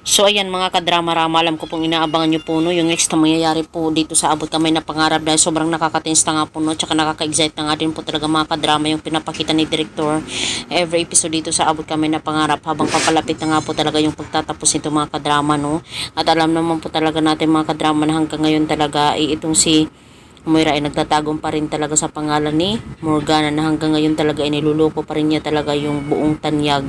So ayan mga kadrama-rama, alam ko pong inaabangan nyo po no, yung next na mangyayari po dito sa Abot Kamay na Pangarap dahil sobrang nakaka-tense na nga po no, tsaka nakaka-excite na nga din po talaga mga kadrama yung pinapakita ni Director every episode dito sa Abot Kamay na Pangarap habang papalapit na nga po talaga yung pagtatapos nito mga kadrama no. At alam naman po talaga natin mga kadrama na hanggang ngayon talaga itong si Moira ay nagtatagong pa rin talaga sa pangalan ni Morgana na hanggang ngayon talaga ay niluloko pa rin niya talaga yung buong tanyag,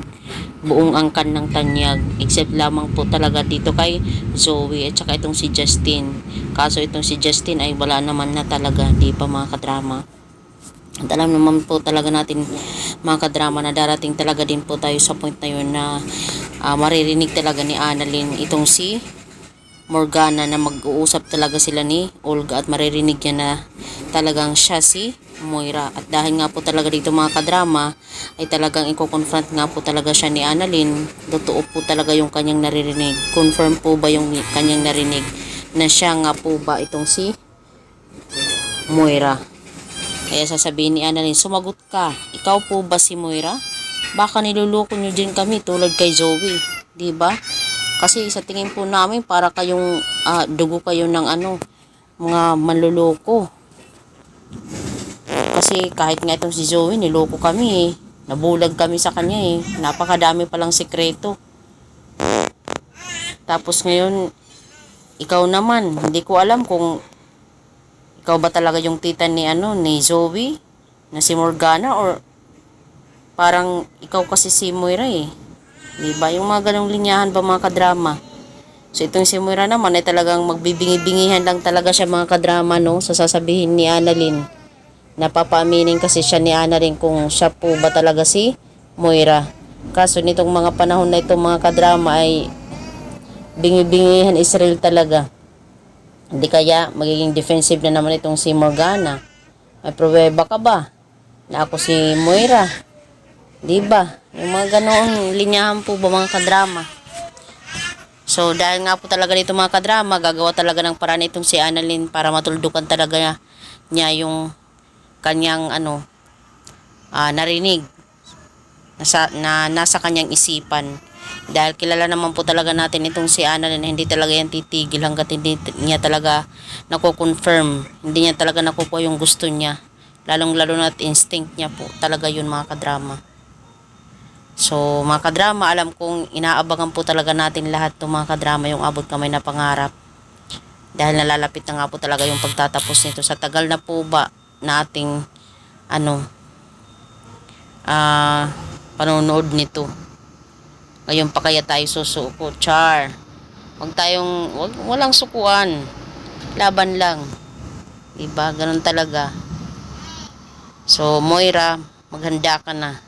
buong angkan ng tanyag, except lamang po talaga dito kay Zoe at saka itong si Justin. Kaso itong si Justin ay wala naman na talaga, di pa mga kadrama. At alam naman po talaga natin mga kadrama na darating talaga din po tayo sa point na yun na maririnig talaga ni Annalyn itong si Morgana na mag-uusap talaga sila ni Olga at maririnig niya na talagang siya si Moira. At dahil nga po talaga dito mga kadrama ay talagang i-confront nga po talaga siya ni Annalyn. Totoo po talaga yung kanyang naririnig. Confirm po ba yung kanyang narinig na siya nga po ba itong si Moira. Kaya sasabihin ni Annalyn, sumagot ka. Ikaw po ba si Moira? Baka niluloko nyo din kami tulad kay Zoe. Diba? Kasi sa tingin po namin para kayong dugo kayo ng mga manluloko. Kasi kahit nga itong si Zoe, niloko kami eh. Nabulag kami sa kanya eh. Napakadami palang sekreto. Tapos ngayon, ikaw naman, hindi ko alam kung ikaw ba talaga yung tita ni ni Zoe, na si Morgana, or parang ikaw kasi si Moira eh. Diba? Yung mga ganong linyahan ba mga kadrama. So itong si Moira naman ay talagang magbibingi-bingihan lang talaga siya mga kadrama no. So sasabihin ni Annalyn. Napapaaminin kasi siya ni Annalyn kung siya po ba talaga si Moira. Kaso nitong mga panahon na itong mga kadrama ay bingi-bingihan Israel talaga. Hindi kaya magiging defensive na naman itong si Morgana. May pruweba ka ba na ako si Moira? Diba? Yung mga ganoong linyahan po ba mga kadrama. So dahil nga po talaga dito mga kadrama, gagawa talaga ng paraan itong si Annalyn para matuldukan talaga niya yung kanyang narinig na nasa kanyang isipan. Dahil kilala naman po talaga natin itong si Annalyn na hindi talaga yan titigil hanggat hindi niya talaga nako-confirm. Hindi niya talaga nakukuha yung gusto niya. Lalong-lalo na instinct niya po talaga yun mga kadrama. So mga kadrama, alam kong inaabangan po talaga natin lahat ng mga kadrama yung Abot Kamay na Pangarap. Dahil nalalapit na nga po talaga yung pagtatapos nito. Sa tagal na po ba nating panonood nito. Ngayon pa kaya tayo susuko, char. Walang sukuan. Laban lang. Diba? Ganun talaga. So Moira, maghanda ka na.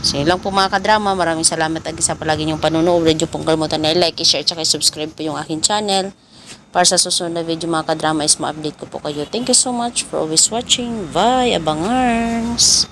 So yun lang po mga kadrama. Maraming salamat agad sa palagi niyong panunood. Huwag niyo pong kalimutan na i-like, i-share, at subscribe po yung aking channel. Para sa susunod na video mga kadrama is ma-update ko po kayo. Thank you so much for always watching. Bye! Abangers!